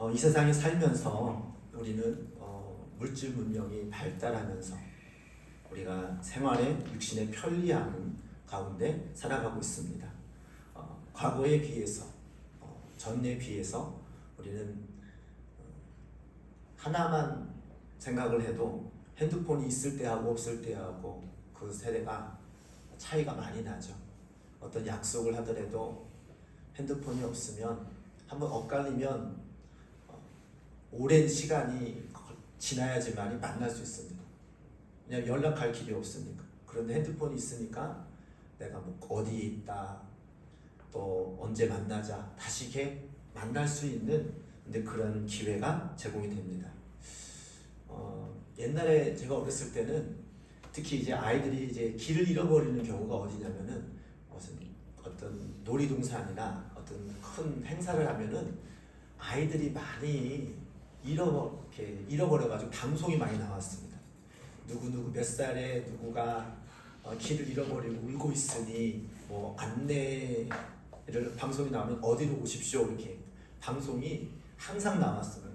이 세상에 살면서 우리는 물질 문명이 발달하면서 우리가 생활의 육신의 편리함 가운데 살아가고 있습니다. 과거에 비해서 전에 비해서 우리는 하나만 생각을 해도 핸드폰이 있을 때하고 없을 때하고 그 세대가 차이가 많이 나죠. 어떤 약속을 하더라도 핸드폰이 없으면 한번 엇갈리면 오랜 시간이 지나야지만이 만날 수 있습니다. 왜냐하면 연락할 길이 없으니까. 그런데 핸드폰이 있으니까 내가 뭐 어디에 있다, 또 언제 만나자, 다시 이렇게 만날 수 있는 근데 그런 기회가 제공이 됩니다. 옛날에 제가 어렸을 때는 특히 이제 아이들이 이제 길을 잃어버리는 경우가 어디냐면은 무슨 어떤 놀이동산이나 어떤 큰 행사를 하면은 아이들이 많이 잃어버려가지고 방송이 많이 나왔습니다. 누구 몇 살에 누구가 길을 잃어버리고 울고 있으니 뭐 안내를 방송이 나오면 어디로 오십시오 이렇게 방송이 항상 나왔어요.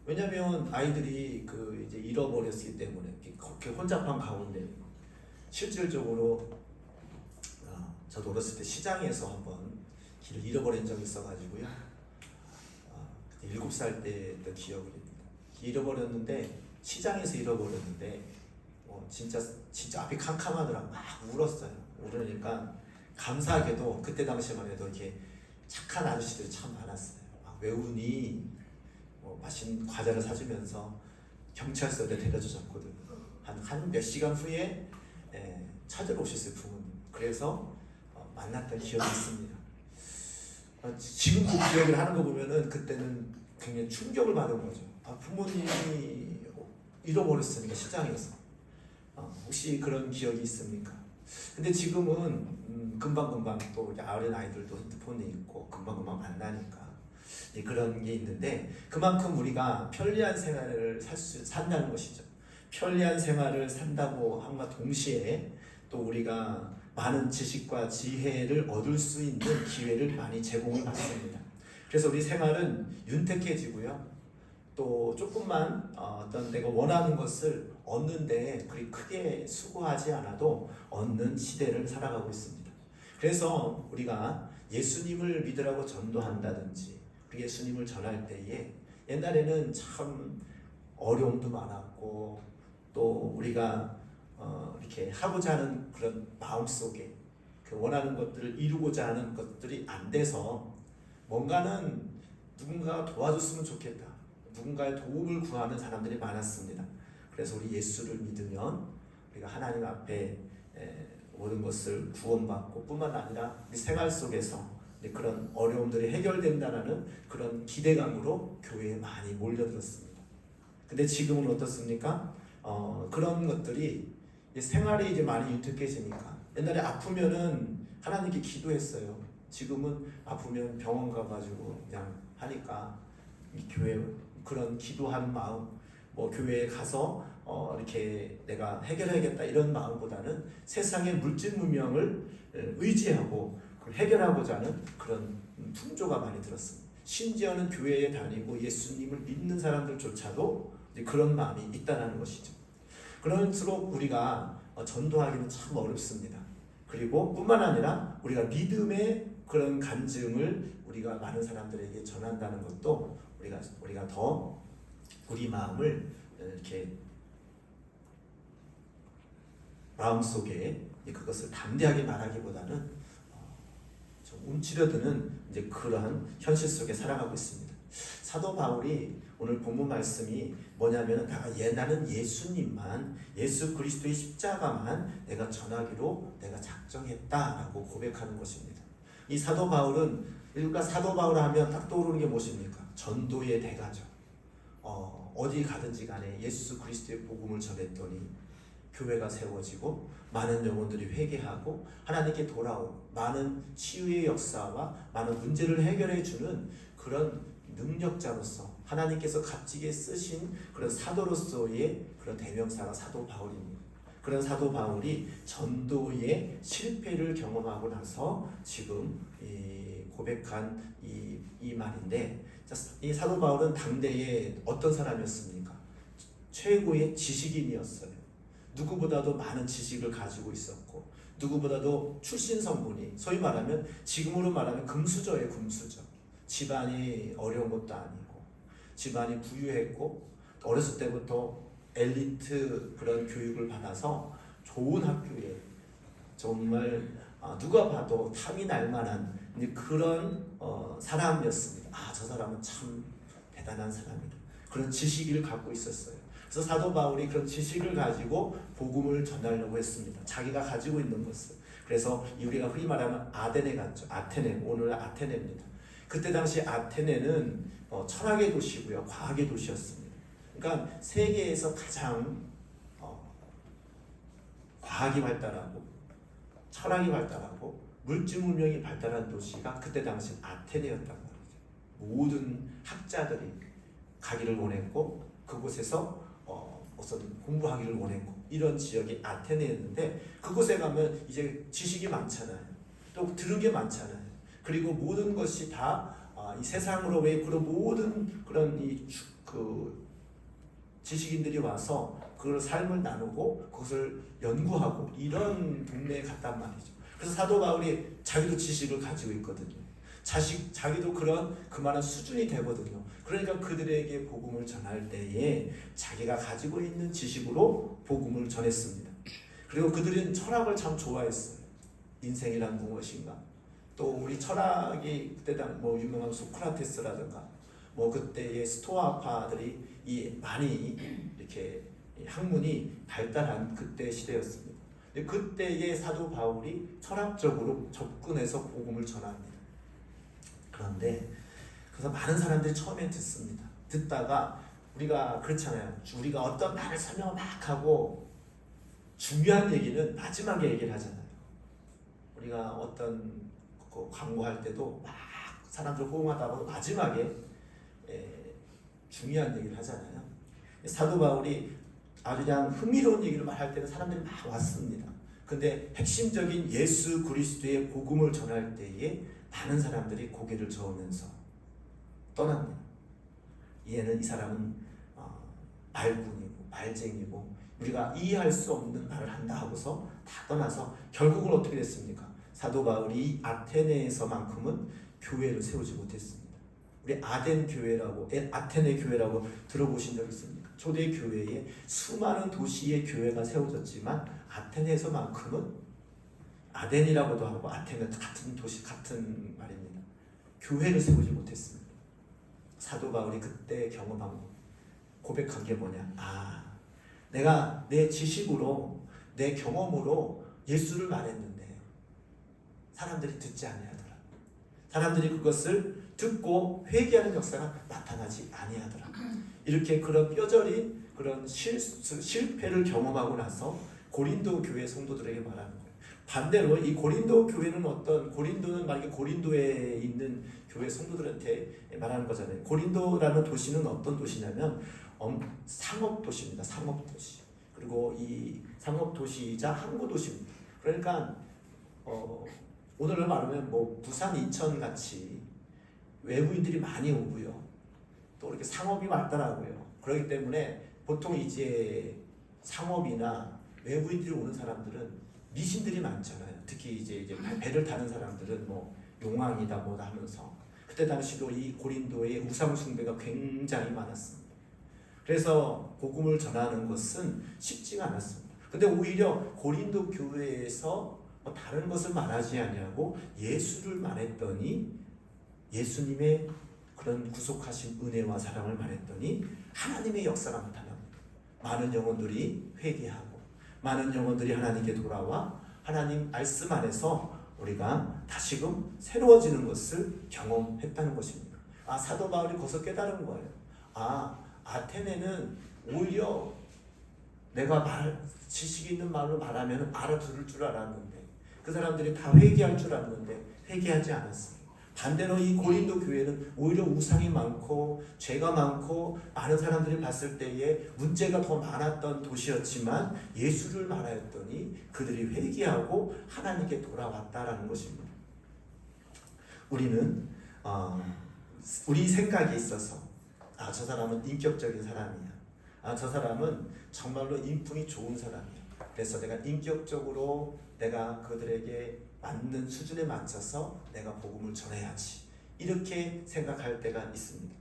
왜냐면 아이들이 이제 잃어버렸기 때문에 그렇게 혼잡한 가운데 실질적으로 저도 어렸을 때 시장에서 한번 길을 잃어버린 적이 있어가지고요. 그때 7살 때였던 기억입니다. 잃어버렸는데 시장에서 잃어버렸는데 진짜 앞이 캄캄하더라고. 막 울었어요. 울으니까 감사하게도 그때 당시만 해도 이렇게 착한 아저씨들이 참 많았어요. 왜 우니? 맛있는 과자를 사주면서 경찰서에 데려다 줬거든요. 한 몇 시간 후에 찾으러 오셨어요, 부모님. 그래서 만났던 기억이 있습니다. 지금 그 기억을 하는 거 보면은 그때는 굉장히 충격을 받은 거죠. 부모님이 잃어버렸으니까 시장에서. 혹시 그런 기억이 있습니까? 근데 지금은 금방금방 또 어린 아이들도 핸드폰이 있고 금방금방 만나니까 그런 게 있는데 그만큼 우리가 편리한 생활을 산다는 것이죠. 편리한 생활을 산다고 함과 동시에 또 우리가 많은 지식과 지혜를 얻을 수 있는 기회를 많이 제공을 받습니다. 그래서 우리 생활은 윤택해지고요. 또 조금만 어떤 내가 원하는 것을 얻는데 그리 크게 수고하지 않아도 얻는 시대를 살아가고 있습니다. 그래서 우리가 예수님을 믿으라고 전도한다든지 예수님을 전할 때에 옛날에는 참 어려움도 많았고 또 우리가 이렇게 하고자 하는 그런 마음속에 그 원하는 것들을 이루고자 하는 것들이 안 돼서 뭔가는 누군가 도와줬으면 좋겠다. 누군가의 도움을 구하는 사람들이 많았습니다. 그래서 우리 예수를 믿으면 우리가 하나님 앞에 모든 것을 구원받고 뿐만 아니라 우리 생활 속에서 그런 어려움들이 해결된다는 그런 기대감으로 교회에 많이 몰려들었습니다. 근데 지금은 어떻습니까? 그런 것들이 생활이 이제 많이 윤택해지니까 옛날에 아프면은 하나님께 기도했어요. 지금은 아프면 병원 가가지고 그냥 하니까 교회 그런 기도하는 마음, 교회에 가서 이렇게 내가 해결해야겠다 이런 마음보다는 세상의 물질 문명을 의지하고 해결하고자 하는 그런 풍조가 많이 들었습니다. 심지어는 교회에 다니고 예수님을 믿는 사람들조차도 그런 마음이 있다는 것이죠. 그럴수록 우리가 전도하기는 참 어렵습니다. 그리고 뿐만 아니라 우리가 믿음의 그런 간증을 우리가 많은 사람들에게 전한다는 것도 우리가 더 우리 마음을 이렇게 마음속에 그것을 담대하게 말하기보다는 좀 움츠려드는 이제 그러한 현실 속에 살아가고 있습니다. 사도 바울이 오늘 본문 말씀이 뭐냐면 나는 예수님만, 예수 그리스도의 십자가만 내가 전하기로 내가 작정했다라고 고백하는 것입니다. 이 사도 바울은 그러니까 사도 바울 하면 딱 떠오르는 게 무엇입니까? 전도의 대가죠. 어디 가든지 간에 예수 그리스도의 복음을 전했더니 교회가 세워지고 많은 영혼들이 회개하고 하나님께 돌아오고 많은 치유의 역사와 많은 문제를 해결해 주는 그런 능력자로서 하나님께서 값지게 쓰신 그런 사도로서의 그런 대명사가 사도 바울입니다. 그런 사도 바울이 전도의 실패를 경험하고 나서 지금 고백한 이 말인데 자, 이 사도 바울은 당대에 어떤 사람이었습니까? 최고의 지식인이었어요. 누구보다도 많은 지식을 가지고 있었고, 누구보다도 출신 성분이, 소위 말하면 지금으로 말하면 금수저예요. 금수저. 집안이 어려운 것도 아니고, 집안이 부유했고, 어렸을 때부터 엘리트 그런 교육을 받아서 좋은 학교에 정말 누가 봐도 탐이 날 만한 그런 사람이었습니다. 저 사람은 참 대단한 사람이다. 그런 지식을 갖고 있었어요. 그래서 사도 바울이 그런 지식을 가지고 복음을 전하려고 했습니다. 자기가 가지고 있는 것을. 그래서 우리가 흔히 말하면 아테네 갔죠. 아테네, 오늘 아테네입니다. 그때 당시 아테네는 철학의 도시고요, 과학의 도시였습니다. 그러니까 세계에서 가장 과학이 발달하고 철학이 발달하고 물질 문명이 발달한 도시가 그때 당시 아테네였단 말이죠. 모든 학자들이 가기를 원했고 그곳에서 어떤 공부하기를 원했고 이런 지역이 아테네였는데 그곳에 가면 이제 지식이 많잖아요. 또 들은 게 많잖아요. 그리고 모든 것이 다 이 세상으로의 그런 모든 그런 그 지식인들이 와서 그 삶을 나누고 그것을 연구하고 이런 동네에 갔단 말이죠. 그래서 사도 바울이 자기도 지식을 가지고 있거든요. 자기도 그만한 수준이 되거든요. 그러니까 그들에게 복음을 전할 때에 자기가 가지고 있는 지식으로 복음을 전했습니다. 그리고 그들은 철학을 참 좋아했어요. 인생이란 무엇인가? 또 우리 철학이 그때 뭐 유명한 소크라테스라든가 뭐 그때의 스토아파들이 많이 이렇게 학문이 발달한 그때 시대였습니다. 그때의 사도 바울이 철학적으로 접근해서 복음을 전합니다. 그런데 그래서 많은 사람들이 처음에 듣습니다. 듣다가 우리가 그렇잖아요. 우리가 어떤 말을 설명을 막 하고 중요한 얘기는 마지막에 얘기를 하잖아요. 우리가 어떤 광고할 때도 막 사람들 호응하다가 마지막에 중요한 얘기를 하잖아요. 사도 바울이 아주 그냥 흥미로운 얘기를 할 때는 사람들이 막 왔습니다. 근데 핵심적인 예수 그리스도의 복음을 전할 때에 많은 사람들이 고개를 저으면서 떠납니다. 이 사람은 말꾼이고 말쟁이고 우리가 이해할 수 없는 말을 한다 하고서 다 떠나서 결국은 어떻게 됐습니까? 사도 바울이 아테네에서만큼은 교회를 세우지 못했습니다. 우리 아테네 교회라고 들어보신 적 있습니까? 초대 교회에 수많은 도시의 교회가 세워졌지만 아테네에서만큼은 아덴이라고도 하고 아테네 같은 도시 같은 말입니다. 교회를 세우지 못했습니다. 사도 바울이 그때 경험한 고백한 게 뭐냐? 내가 내 지식으로 내 경험으로 예수를 말했는데 사람들이 듣지 아니하더라. 사람들이 그것을 듣고 회개하는 역사가 나타나지 아니하더라. 이렇게 그런 뼈저린 그런 실패를 경험하고 나서 고린도 교회 성도들에게 말하는 거예요. 반대로 이 고린도 교회는 고린도는 만약에 고린도에 있는 교회 성도들한테 말하는 거잖아요. 고린도라는 도시는 어떤 도시냐면 상업도시입니다. 상업도시. 그리고 이 상업도시이자 항구도시입니다. 그러니까 오늘날 말하면 뭐 부산, 인천 같이 외부인들이 많이 오고요. 또 이렇게 상업이 발달하고요. 그렇기 때문에 보통 이제 상업이나 외부인들이 오는 사람들은 미신들이 많잖아요. 특히 이제 배를 타는 사람들은 뭐 용왕이다 뭐다 하면서 그때 당시도 이 고린도의 우상 숭배가 굉장히 많았습니다. 그래서 복음을 전하는 것은 쉽지가 않았습니다. 근데 오히려 고린도 교회에서 다른 것을 말하지 아니하고 예수를 말했더니 예수님의 그런 구속하신 은혜와 사랑을 말했더니 하나님의 역사가 나타납니다. 많은 영혼들이 회개하고 많은 영혼들이 하나님께 돌아와 하나님 말씀 안에서 우리가 다시금 새로워지는 것을 경험했다는 것입니다. 사도 바울이 거기서 깨달은 거예요. 아테네는 오히려 내가 지식 있는 말로 말하면 알아들을 줄 알았는데 그 사람들이 다 회개할 줄 알았는데 회개하지 않았어요. 반대로 이 고린도 교회는 오히려 우상이 많고 죄가 많고 많은 사람들이 봤을 때에 문제가 더 많았던 도시였지만 예수를 말하였더니 그들이 회개하고 하나님께 돌아왔다라는 것입니다. 우리는 우리 생각에 있어서 저 사람은 인격적인 사람이야. 저 사람은 정말로 인품이 좋은 사람이야. 그래서 내가 인격적으로 내가 그들에게 맞는 수준에 맞춰서 내가 복음을 전해야지. 이렇게 생각할 때가 있습니다.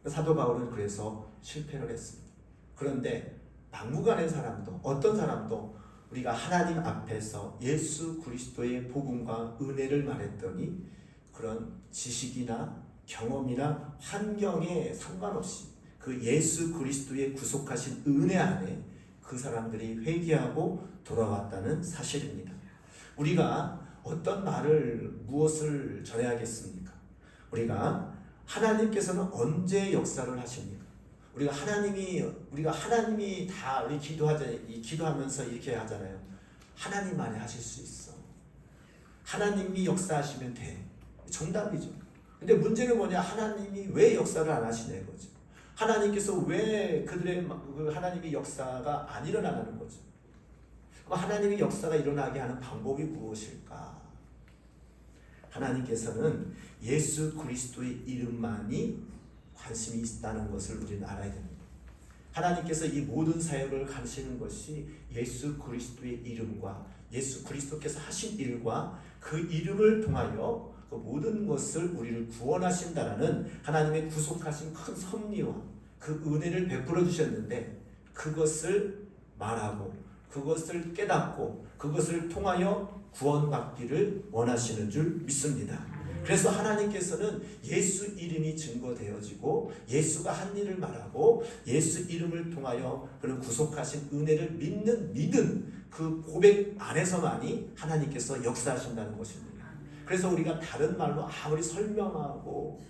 사도 바울은 그래서 실패를 했습니다. 그런데 막무가내 사람도 어떤 사람도 우리가 하나님 앞에서 예수 그리스도의 복음과 은혜를 말했더니 그런 지식이나 경험이나 환경에 상관없이 그 예수 그리스도의 구속하신 은혜 안에 그 사람들이 회개하고 돌아왔다는 사실입니다. 우리가 어떤 말을 무엇을 전해야겠습니까? 우리가 하나님께서는 언제 역사를 하십니까? 우리가 하나님이 다 우리 기도하면서 이렇게 하잖아요. 하나님만이 하실 수 있어. 하나님이 역사하시면 돼. 정답이죠. 근데 문제는 뭐냐? 하나님이 왜 역사를 안 하시냐 이거죠. 하나님께서 왜 그들의 하나님의 역사가 안 일어나는 거죠. 그럼 하나님의 역사가 일어나게 하는 방법이 무엇일까? 하나님께서는 예수 그리스도의 이름만이 관심이 있다는 것을 우리는 알아야 됩니다. 하나님께서 이 모든 사역을 가르치는 것이 예수 그리스도의 이름과 예수 그리스도께서 하신 일과 그 이름을 통하여 그 모든 것을 우리를 구원하신다라는 하나님의 구속하신 큰 섭리와 그 은혜를 베풀어 주셨는데 그것을 말하고 그것을 깨닫고 그것을 통하여 구원받기를 원하시는 줄 믿습니다. 그래서 하나님께서는 예수 이름이 증거되어지고 예수가 한 일을 말하고 예수 이름을 통하여 그런 구속하신 은혜를 믿는 그 고백 안에서만이 하나님께서 역사하신다는 것입니다. 그래서 우리가 다른 말로 아무리 설명하고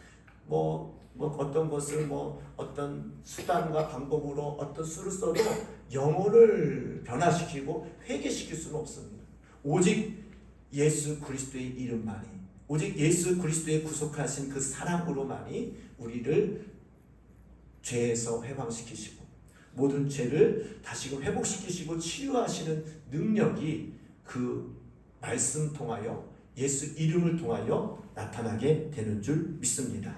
어떤 것을 어떤 수단과 방법으로 어떤 수를 써도 영혼을 변화시키고 회개시킬 수는 없습니다. 오직 예수 그리스도의 이름만이, 오직 예수 그리스도의 구속하신 그 사랑으로만이 우리를 죄에서 해방시키시고 모든 죄를 다시금 회복시키시고 치유하시는 능력이 그 말씀 통하여 예수 이름을 통하여 나타나게 되는 줄 믿습니다.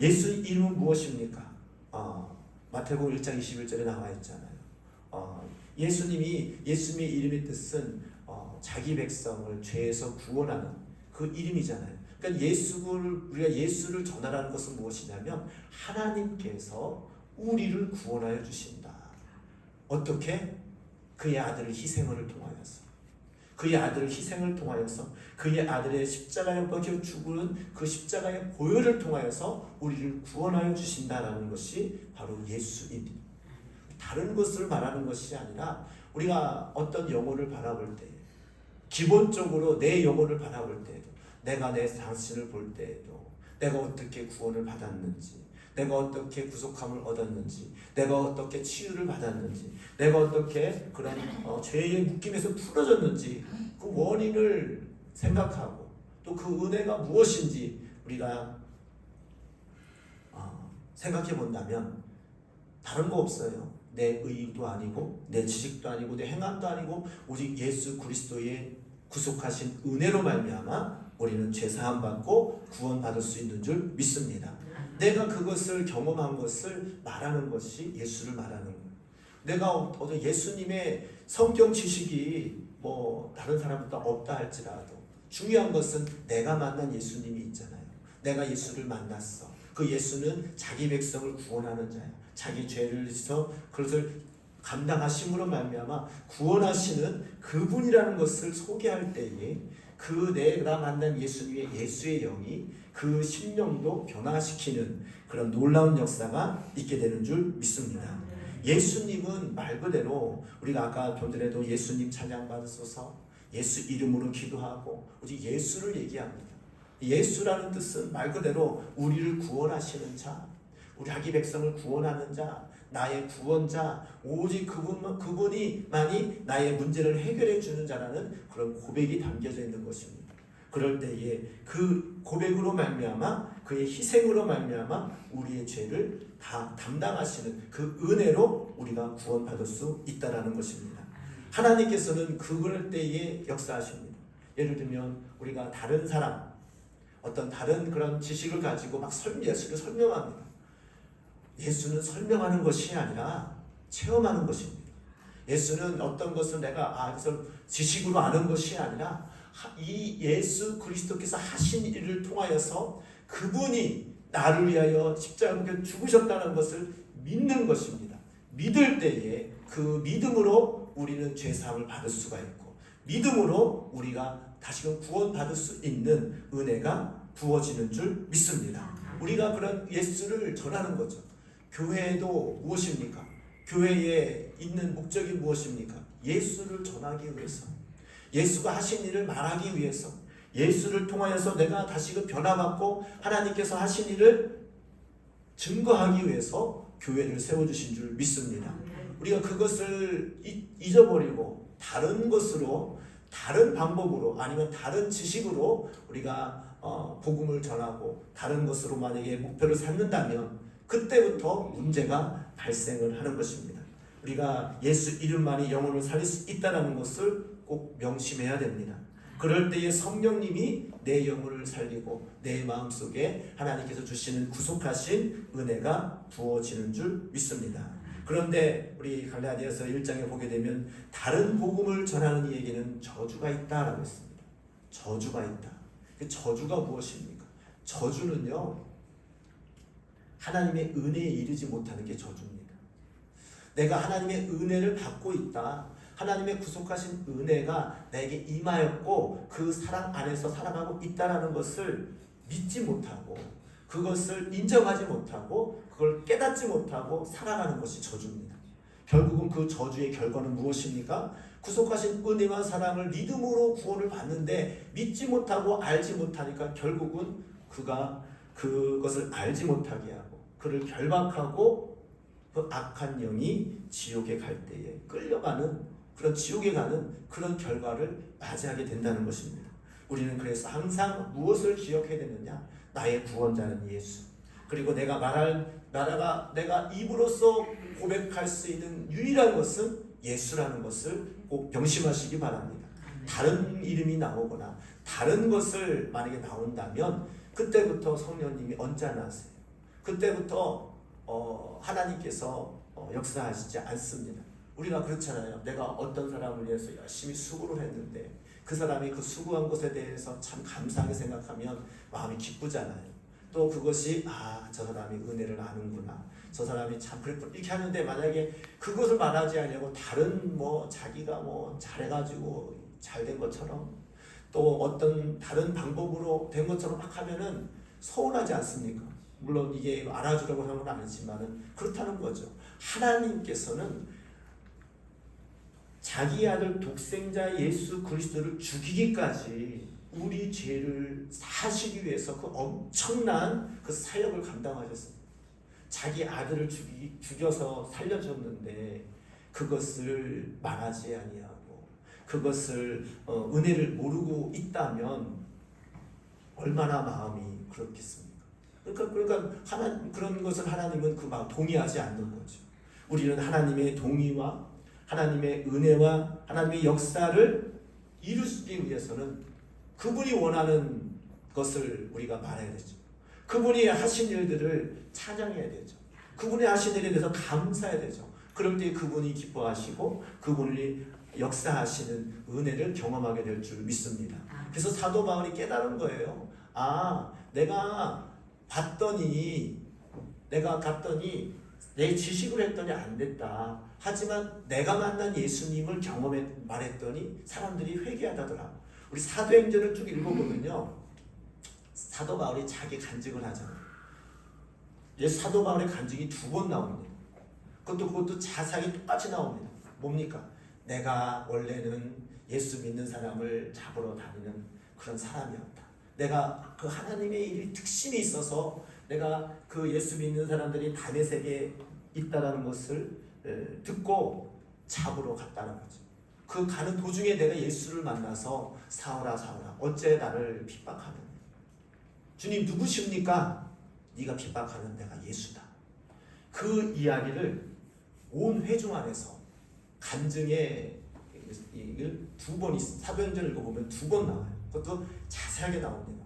예수 이름은 무엇입니까? 마태복음 1장 21절에 나와 있잖아요. 예수님의 이름의 뜻은 자기 백성을 죄에서 구원하는 그 이름이잖아요. 그러니까 우리가 예수를 전하라는 것은 무엇이냐면 하나님께서 우리를 구원하여 주신다. 어떻게? 그의 아들을 희생을 통하여서. 그의 아들을 희생을 통하여서 그의 아들의 십자가에 박혀 죽은 그 십자가의 보혈을 통하여서 우리를 구원하여 주신다라는 것이 바로 예수입니다. 다른 것을 말하는 것이 아니라 우리가 어떤 영혼을 바라볼 때 기본적으로 내 영혼을 바라볼 때에도 내가 내 당신을 볼 때에도 내가 어떻게 구원을 받았는지 내가 어떻게 구속함을 얻었는지 내가 어떻게 치유를 받았는지 내가 어떻게 그런 죄의 묶임에서 풀어졌는지 그 원인을 생각하고 또 그 은혜가 무엇인지 우리가 생각해 본다면 다른 거 없어요. 내 의도 아니고 내 지식도 아니고 내 행함도 아니고 오직 예수 그리스도의 구속하신 은혜로 말미암아 우리는 죄사함 받고 구원받을 수 있는 줄 믿습니다. 내가 그것을 경험한 것을 말하는 것이 예수를 말하는 거예요. 내가 예수님의 성경 지식이 다른 사람보다 없다 할지라도 중요한 것은 내가 만난 예수님이 있잖아요. 내가 예수를 만났어. 그 예수는 자기 백성을 구원하는 자야. 자기 죄를 져서 그것을 감당하심으로 말미암아 구원하시는 그분이라는 것을 소개할 때에 그 내가 만난 예수의 영이 그 심령도 변화시키는 그런 놀라운 역사가 있게 되는 줄 믿습니다. 예수님은 말 그대로 우리가 아까 본문에도 예수님 찬양 받으소서 예수 이름으로 기도하고 오직 예수를 얘기합니다. 예수라는 뜻은 말 그대로 우리를 구원하시는 자, 우리 자기 백성을 구원하는 자, 나의 구원자, 오직 그분이만이 나의 문제를 해결해 주는 자라는 그런 고백이 담겨져 있는 것입니다. 그럴 때에 그 고백으로 말미암아 그의 희생으로 말미암아 우리의 죄를 다 담당하시는 그 은혜로 우리가 구원받을 수 있다라는 것입니다. 하나님께서는 그럴 때에 역사하십니다. 예를 들면 우리가 다른 사람 어떤 다른 그런 지식을 가지고 막 예수를 설명합니다. 예수는 설명하는 것이 아니라 체험하는 것입니다. 예수는 어떤 것을 내가 그래서 지식으로 아는 것이 아니라 이 예수 그리스도께서 하신 일을 통하여서 그분이 나를 위하여 십자가에 죽으셨다는 것을 믿는 것입니다. 믿을 때에 그 믿음으로 우리는 죄사함을 받을 수가 있고 믿음으로 우리가 다시금 구원받을 수 있는 은혜가 부어지는 줄 믿습니다. 우리가 그런 예수를 전하는 거죠. 교회도 무엇입니까? 교회에 있는 목적이 무엇입니까? 예수를 전하기 위해서, 예수가 하신 일을 말하기 위해서, 예수를 통하여서 내가 다시금 변화받고 하나님께서 하신 일을 증거하기 위해서 교회를 세워주신 줄 믿습니다. 우리가 그것을 잊어버리고 다른 것으로, 다른 방법으로, 아니면 다른 지식으로 우리가 복음을 전하고 다른 것으로 만약에 목표를 삼는다면 그때부터 문제가 발생을 하는 것입니다. 우리가 예수 이름만이 영혼을 살릴 수 있다는 것을 꼭 명심해야 됩니다. 그럴 때에 성령님이 내 영혼을 살리고 내 마음속에 하나님께서 주시는 구속하신 은혜가 부어지는 줄 믿습니다. 그런데 우리 갈라디아서 1장에 보게 되면 다른 복음을 전하는 이에게는 저주가 있다라고 했습니다. 저주가 있다. 그 저주가 무엇입니까? 저주는요, 하나님의 은혜에 이르지 못하는 게 저주입니다. 내가 하나님의 은혜를 받고 있다. 하나님의 구속하신 은혜가 나에게 임하였고 그 사랑 안에서 살아가고 있다는 것을 믿지 못하고 그것을 인정하지 못하고 그걸 깨닫지 못하고 살아가는 것이 저주입니다. 결국은 그 저주의 결과는 무엇입니까? 구속하신 은혜와 사랑을 믿음으로 구원을 받는데 믿지 못하고 알지 못하니까 결국은 그가 그것을 알지 못하게 하고 그를 결박하고 그 악한 영이 지옥에 갈 때에 끌려가는 그런 지옥에 가는 그런 결과를 맞이하게 된다는 것입니다. 우리는 그래서 항상 무엇을 기억해야 되느냐? 나의 구원자는 예수. 그리고 내가 입으로써 고백할 수 있는 유일한 것은 예수라는 것을 꼭 명심하시기 바랍니다. 다른 이름이 나오거나 다른 것을 만약에 나온다면 그때부터 성령님이 언짢아하세요. 그때부터 하나님께서 역사하시지 않습니다. 우리가 그렇잖아요. 내가 어떤 사람을 위해서 열심히 수고를 했는데 그 사람이 그 수고한 것에 대해서 참 감사하게 생각하면 마음이 기쁘잖아요. 또 그것이 저 사람이 은혜를 아는구나. 저 사람이 참 그랬구나. 이렇게 하는데 만약에 그것을 말하지 않으려고 다른 자기가 잘해가지고 잘된 것처럼 또 어떤 다른 방법으로 된 것처럼 막 하면은 서운하지 않습니까? 물론 이게 알아주려고 하는 건 아니지만은 그렇다는 거죠. 하나님께서는 자기 아들 독생자 예수 그리스도를 죽이기까지 우리 죄를 사시기 위해서 그 엄청난 그 사역을 감당하셨습니다. 자기 아들을 죽여서 살려줬는데 그것을 말하지 아니하고 그것을 은혜를 모르고 있다면 얼마나 마음이 그렇겠습니까? 그러니까 그런 것을 하나님은 그 마음 동의하지 않는 거죠. 우리는 하나님의 동의와 하나님의 은혜와 하나님의 역사를 이루기 위해서는 그분이 원하는 것을 우리가 말해야 되죠. 그분이 하신 일들을 찬양해야 되죠. 그분이 하신 일에 대해서 감사해야 되죠. 그럴 때 그분이 기뻐하시고 그분이 역사하시는 은혜를 경험하게 될 줄 믿습니다. 그래서 사도 바울이 깨달은 거예요. 내가 갔더니 내 지식으로 했더니 안 됐다. 하지만 내가 만난 예수님을 말했더니 사람들이 회개하다더라. 우리 사도행전을 쭉 읽어보면요, 사도 바울이 자기 간증을 하잖아요. 사도 바울의 간증이 2번 나옵니다. 그것도 자세하게 똑같이 나옵니다. 뭡니까? 내가 원래는 예수 믿는 사람을 잡으러 다니는 그런 사람이었다. 내가 그 하나님의 일이 특심이 있어서 내가 그 예수 믿는 사람들이 다메섹에 있다라는 것을 듣고 잡으러 갔다는 거죠. 그 가는 도중에 내가 예수를 만나서 사울아 사울아 어째 나를 핍박하느냐. 주님 누구십니까? 네가 핍박하는 내가 예수다. 그 이야기를 온 회중 안에서 간증에 2번 사도행전 읽어보면 2번 나와요. 그것도 자세하게 나옵니다.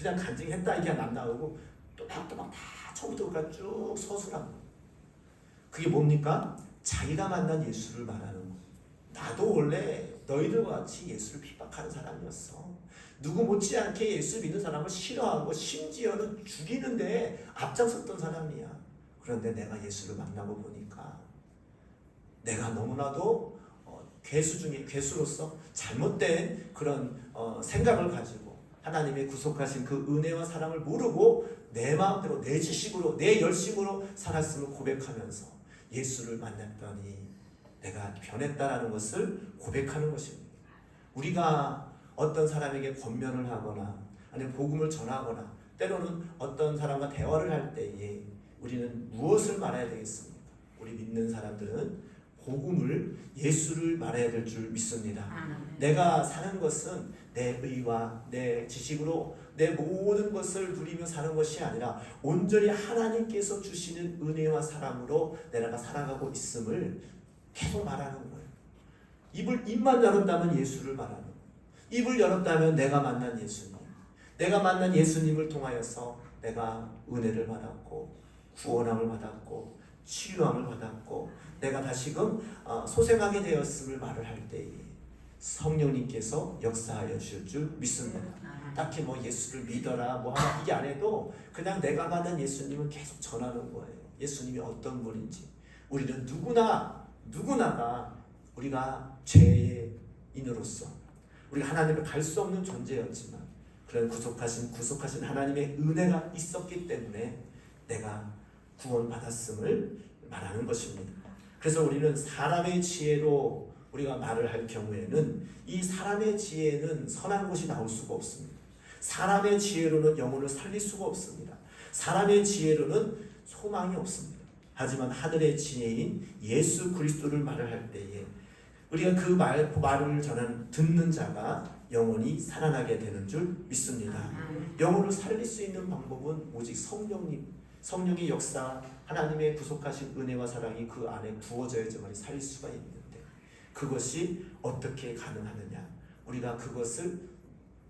그냥 간증했다 이게 안 나오고 또박또박 다 처음부터 끝까지 쭉 서술한 거예요. 그게 뭡니까? 자기가 만난 예수를 말하는 거예요. 나도 원래 너희들과 같이 예수를 핍박하는 사람이었어. 누구 못지않게 예수 믿는 사람을 싫어하고 심지어는 죽이는데 앞장섰던 사람이야. 그런데 내가 예수를 만나고 보니까 내가 너무나도 괴수 중에 괴수로서 잘못된 그런 생각을 가지고 하나님의 구속하신 그 은혜와 사랑을 모르고 내 마음대로 내 지식으로 내 열심으로 살았음을 고백하면서 예수를 만났더니 내가 변했다라는 것을 고백하는 것입니다. 우리가 어떤 사람에게 권면을 하거나 아니면 복음을 전하거나 때로는 어떤 사람과 대화를 할 때에 우리는 무엇을 말해야 되겠습니까? 우리 믿는 사람들은 복음을 예수를 말해야 될 줄 믿습니다. 내가 사는 것은 내 의와 내 지식으로 내 모든 것을 누리며 사는 것이 아니라 온전히 하나님께서 주시는 은혜와 사랑으로 내가 살아가고 있음을 계속 말하는 거예요. 입만 열었다면 예수를 말하는 거예요. 입을 열었다면 내가 만난 예수님, 내가 만난 예수님을 통하여서 내가 은혜를 받았고 구원함을 받았고 치유함을 받았고 내가 다시금 소생하게 되었음을 말을 할 때에 성령님께서 역사하여 주실 줄 믿습니다. 딱히 뭐 예수를 믿어라 뭐 하나 이게 안 해도 그냥 내가 만난 예수님은 계속 전하는 거예요. 예수님이 어떤 분인지. 우리는 누구나가 우리가 죄의 인으로서 우리가 하나님을 갈 수 없는 존재였지만 그런 구속하신 하나님의 은혜가 있었기 때문에 내가 구원받았음을 말하는 것입니다. 그래서 우리는 사람의 지혜로 우리가 말을 할 경우에는 이 사람의 지혜는 선한 것이 나올 수가 없습니다. 사람의 지혜로는 영혼을 살릴 수가 없습니다. 사람의 지혜로는 소망이 없습니다. 하지만 하늘의 지혜인 예수 그리스도를 말을 할 때에 우리가 그 말을 듣는 자가 영원히 살아나게 되는 줄 믿습니다. 영혼을 살릴 수 있는 방법은 오직 성령의 역사, 하나님의 구속하신 은혜와 사랑이 그 안에 부어져야지만 살릴 수가 있는데 그것이 어떻게 가능하느냐? 우리가 그것을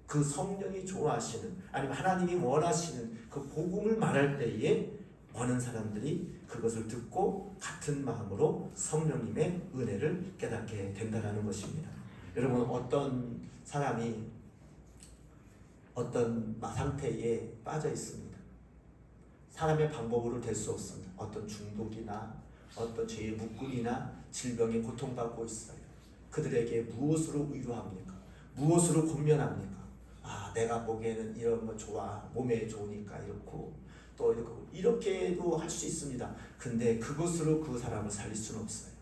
그 성령이 좋아하시는 아니면 하나님이 원하시는 그 복음을 말할 때에 많은 사람들이 그것을 듣고 같은 마음으로 성령님의 은혜를 깨닫게 된다는 것입니다. 여러분 어떤 사람이 어떤 상태에 빠져 있습니다. 사람의 방법으로 될 수 없습니다. 어떤 중독이나 어떤 죄의 묶음이나 질병에 고통받고 있어요. 그들에게 무엇으로 위로합니까? 무엇으로 권면합니까? 내가 보기에는 이런 거 좋아, 몸에 좋으니까 이렇고 또 이렇게도 할 수 있습니다. 근데 그것으로 그 사람을 살릴 수는 없어요.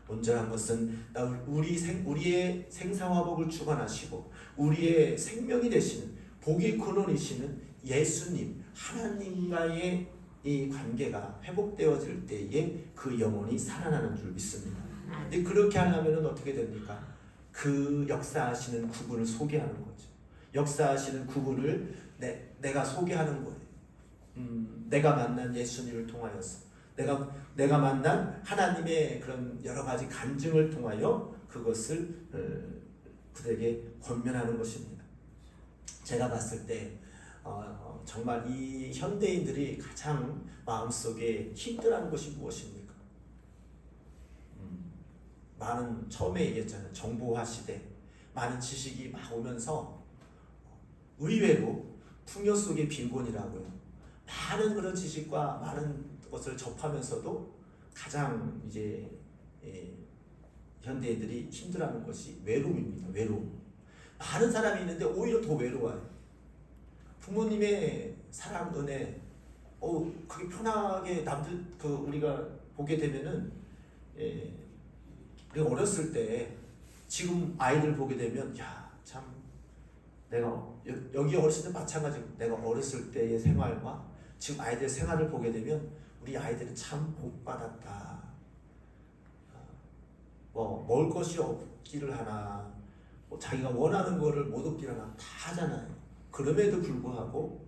온전한 것은 우리의 생사화복을 주관하시고 우리의 생명이 되시는 복의 근원이시는 예수님 하나님과의 이 관계가 회복되어질 때에 그 영혼이 살아나는 줄 믿습니다. 근데 그렇게 하려면 어떻게 됩니까? 그 역사하시는 그분을 소개하는 거죠. 역사하시는 그분을 내가 소개하는 거예요. 내가 만난 예수님을 통하여서 내가 만난 하나님의 그런 여러 가지 간증을 통하여 그것을 그들에게 권면하는 것입니다. 제가 봤을 때 정말 이 현대인들이 가장 마음속에 힘들어하는 것이 무엇입니까? 많은 처음에 얘기했잖아요. 정보화 시대 많은 지식이 막 오면서 의외로 풍요 속의 빈곤이라고요. 많은 그런 지식과 많은 것을 접하면서도 가장 이제 현대인들이 힘들어하는 것이 외로움입니다. 외로움. 많은 사람이 있는데 오히려 더 외로워요. 부모님의 사랑, 은혜, 그게 편하게 남들 우리가 보게 되면은 우리가 어렸을 때 지금 아이들 보게 되면 참 내가 여기 어렸을 때 마찬가지. 내가 어렸을 때의 생활과 지금 아이들 생활을 보게 되면 우리 아이들은 참 복받았다. 먹을 것이 없기를 하나, 자기가 원하는 거를 못 얻기를 하나 다 하잖아요. 그럼에도 불구하고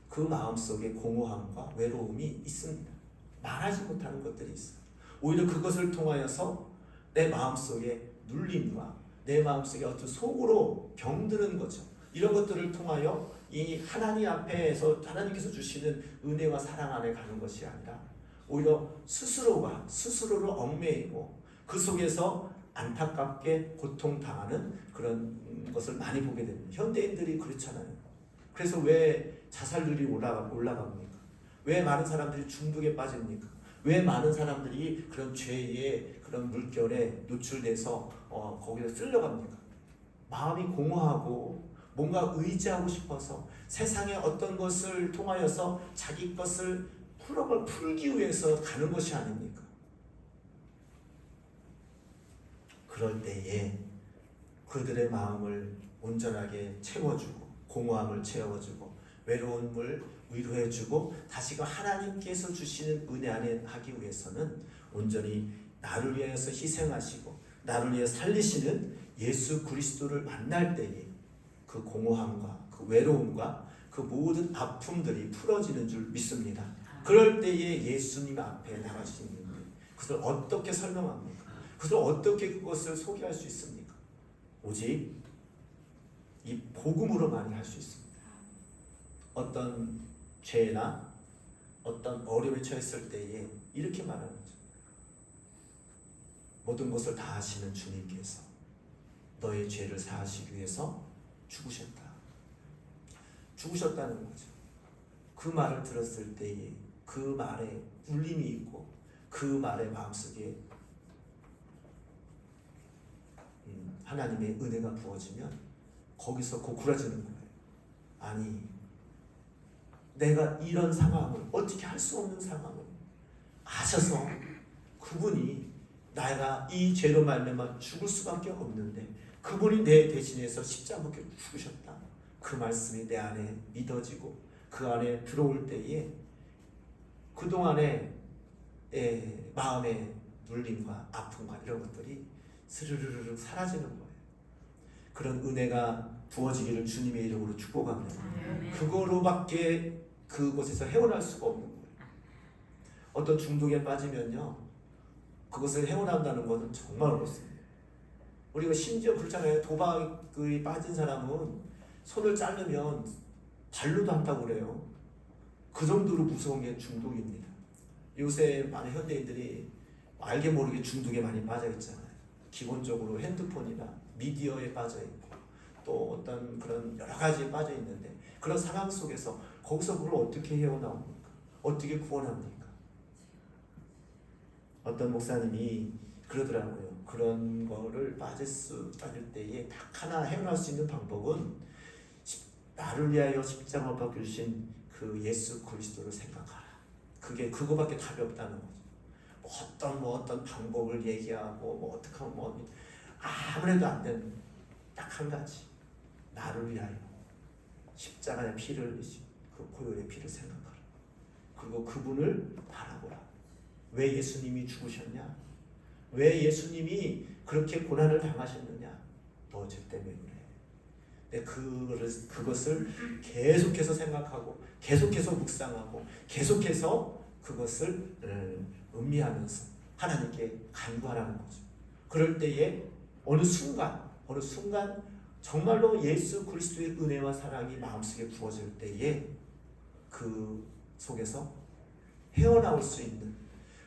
그 마음속에 공허함과 외로움이 있습니다. 말하지 못하는 것들이 있어요. 오히려 그것을 통하여서 내 마음속에 눌림과 내 마음속에 어떤 속으로 병드는 거죠. 이런 것들을 통하여 이 하나님 앞에서 하나님께서 주시는 은혜와 사랑 안에 가는 것이 아니라 오히려 스스로를 얽매이고 그 속에서 안타깝게 고통당하는 그런 것을 많이 보게 됩니다. 현대인들이 그렇잖아요. 그래서 왜 자살률이 올라갑니까? 왜 많은 사람들이 중독에 빠집니까? 왜 많은 사람들이 그런 죄의 그런 물결에 노출돼서 거기에 쓸려갑니까? 마음이 공허하고 뭔가 의지하고 싶어서 세상의 어떤 것을 통하여서 자기 것을 풀기 위해서 가는 것이 아닙니까? 그럴 때에 그들의 마음을 온전하게 채워주고 공허함을 채워주고 외로움을 위로해주고 다시금 하나님께서 주시는 은혜 안에 하기 위해서는 온전히 나를 위해서 희생하시고 나를 위해 살리시는 예수 그리스도를 만날 때에 그 공허함과 그 외로움과 그 모든 아픔들이 풀어지는 줄 믿습니다. 그럴 때에 예수님 앞에 나갈 수 있는데 그것을 어떻게 설명합니까? 그것을 어떻게 그것을 소개할 수 있습니까? 오직 이 복음으로만이 할 수 있습니다. 어떤 죄나 어떤 어려움에 처했을 때에 이렇게 말하는 거죠. 모든 것을 다 하시는 주님께서 너의 죄를 사하시기 위해서 죽으셨다는 거죠. 그 말을 들었을 때에 그 말에 울림이 있고 그 말의 마음속에 하나님의 은혜가 부어지면 거기서 고꾸라지는 거예요. 아니 내가 이런 상황을 어떻게 할 수 없는 상황을 아셔서 그분이 내가 이 죄로 말미암아 죽을 수밖에 없는데 그분이 내 대신해서 십자가 못 죽으셨다. 그 말씀이 내 안에 믿어지고 그 안에 들어올 때에 그동안의 마음의 눌림과 아픔과 이런 것들이 스르르르 사라지는 거예요. 그런 은혜가 부어지기를 주님의 이름으로 축복합니다. 그거로밖에 그곳에서 헤어날 수가 없는 거예요. 어떤 중독에 빠지면요 그것을 헤어난다는 것은 정말 어렵습니다. 우리가 심지어 그렇잖아요. 도박에 빠진 사람은 손을 자르면 발로도 한다고 그래요. 그 정도로 무서운 게 중독입니다. 요새 많은 현대인들이 알게 모르게 중독에 많이 빠져 있잖아요. 기본적으로 핸드폰이나 미디어에 빠져 있고 또 어떤 그런 여러 가지에 빠져 있는데 그런 상황 속에서 거기서 그걸 어떻게 헤어나옵니까? 어떻게 구원합니까? 어떤 목사님이 그러더라고요. 그런 거를 빠질 때에 딱 하나 헤어날 수 있는 방법은 나를 위하여 십자가 못 박혀 주신 그 예수 그리스도를 생각하라. 그거밖에 답이 없다는 거죠. 어떤 방법을 얘기하고 어떻게 하면 아무래도 안 되는 딱 한 가지. 나를 위하여 십자가의 피를 흘리신 그 보혈의 피를 생각하라. 그리고 그분을 바라보라. 왜 예수님이 죽으셨냐? 왜 예수님이 그렇게 고난을 당하셨느냐? 너 죄 때문에 그래. 그것을 계속해서 생각하고 계속해서 묵상하고 계속해서 그것을 음미하면서 하나님께 간구하라는 거죠. 그럴 때에 어느 순간 정말로 예수 그리스도의 은혜와 사랑이 마음속에 부어질 때에 그 속에서 헤어나올 수 있는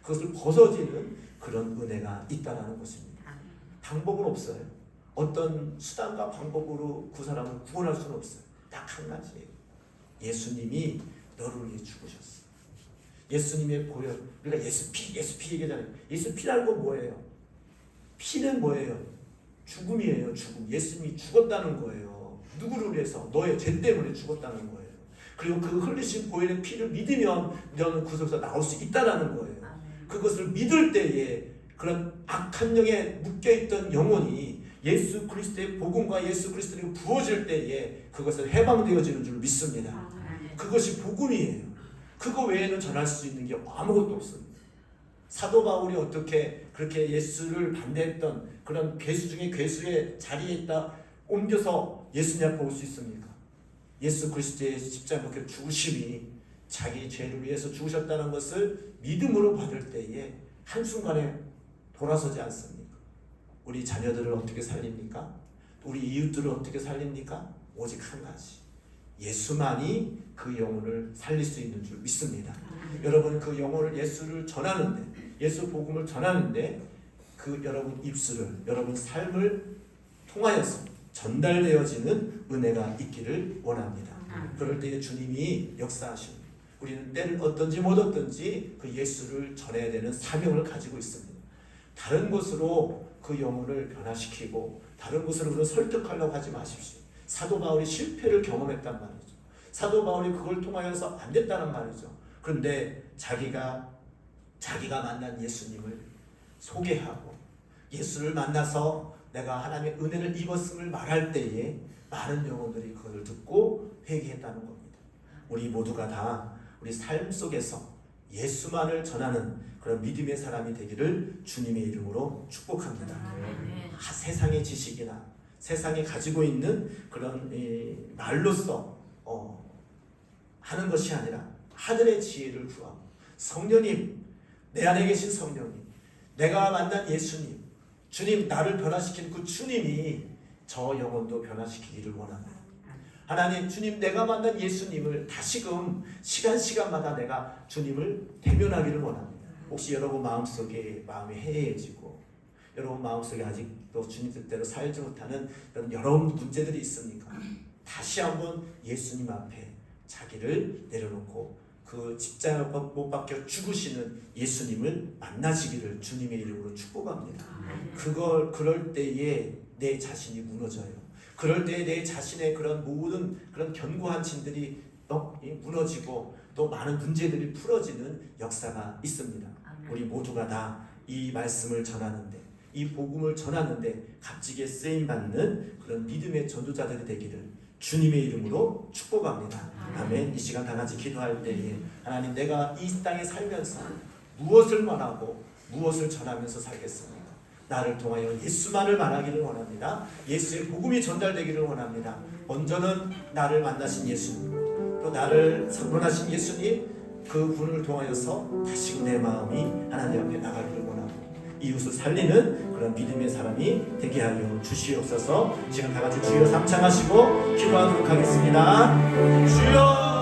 그것을 벗어지는 그런 은혜가 있다는 것입니다. 방법은 없어요. 어떤 수단과 방법으로 그 사람을 구원할 수는 없어요. 딱 한 가지예요. 예수님이 너를 위해 죽으셨어. 예수님의 보혈, 우리가 예수 피 얘기하잖아요. 예수 피라는 건 뭐예요? 피는 뭐예요? 죽음이에요. 죽음. 예수님이 죽었다는 거예요. 누구를 위해서? 너의 죄 때문에 죽었다는 거예요. 그리고 그 흘리신 보혈의 피를 믿으면 너는 그 속에서 나올 수 있다는 거예요. 그것을 믿을 때에 그런 악한 영에 묶여있던 영혼이 예수 그리스도의 복음과 예수 그리스도를 부어질 때에 그것을 해방되어지는 줄 믿습니다. 그것이 복음이에요. 그거 외에는 전할 수 있는 게 아무것도 없습니다. 사도 바울이 어떻게 그렇게 예수를 반대했던 그런 괴수 중에 괴수의 자리에 있다 옮겨서 예수님 앞에 올 수 있습니까? 예수 그리스도의 십자가 죽으심이 자기 죄를 위해서 죽으셨다는 것을 믿음으로 받을 때에 한순간에 돌아서지 않습니까? 우리 자녀들을 어떻게 살립니까? 우리 이웃들을 어떻게 살립니까? 오직 한 가지. 예수만이 그 영혼을 살릴 수 있는 줄 믿습니다. 여러분 그 영혼을 예수를 전하는데 예수 복음을 전하는데 그 여러분 입술을 여러분 삶을 통하여서 전달되어지는 은혜가 있기를 원합니다. 그럴 때에 주님이 역사하십니다. 우리는 때를 어떤지 못 어떤지 그 예수를 전해야 되는 사명을 가지고 있습니다. 다른 곳으로 그 영혼을 변화시키고 다른 곳으로 설득하려고 하지 마십시오. 사도 바울이 실패를 경험했단 말이죠. 사도 바울이 그걸 통하여서 안 됐다는 말이죠. 그런데 자기가 만난 예수님을 소개하고 예수를 만나서 내가 하나님의 은혜를 입었음을 말할 때에 많은 영혼들이 그걸 듣고 회개했다는 겁니다. 우리 모두가 다 우리 삶 속에서 예수만을 전하는 그런 믿음의 사람이 되기를 주님의 이름으로 축복합니다. 세상의 지식이나 세상에 가지고 있는 그런 말로써 하는 것이 아니라 하늘의 지혜를 구하고 성령님, 내 안에 계신 성령님, 내가 만난 예수님, 주님 나를 변화시킨 그 주님이 저 영혼도 변화시키기를 원합니다. 하나님, 주님 내가 만난 예수님을 다시금 시간마다 내가 주님을 대면하기를 원합니다. 혹시 여러분 마음속에 마음이 해이해지고 여러분 마음속에 아직도 주님 뜻대로 살지 못하는 여러 문제들이 있습니까? 다시 한번 예수님 앞에 자기를 내려놓고 그 십자가 못 박혀 죽으시는 예수님을 만나시기를 주님의 이름으로 축복합니다. 그럴 때에 내 자신이 무너져요. 그럴 때에 내 자신의 그런 모든 그런 견고한 짐들이 무너지고 또 많은 문제들이 풀어지는 역사가 있습니다. 우리 모두가 다 이 말씀을 전하는데 이 복음을 전하는데 값지게 쓰임받는 그런 믿음의 전도자들이 되기를 주님의 이름으로 축복합니다. 아멘. 이 시간 다 같이 기도할 때에 하나님, 내가 이 땅에 살면서 무엇을 말하고 무엇을 전하면서 살겠습니까? 나를 통하여 예수만을 말하기를 원합니다. 예수의 복음이 전달되기를 원합니다. 먼저는 나를 만나신 예수님, 또 나를 상론하신 예수님, 그 분을 통하여서 다시 내 마음이 하나님 앞에 나가기를 원합니다. 이웃을 살리는 그런 믿음의 사람이 되게 하여 주시옵소서. 지금 다 같이 주여 삼창하시고 기도하도록 하겠습니다. 주여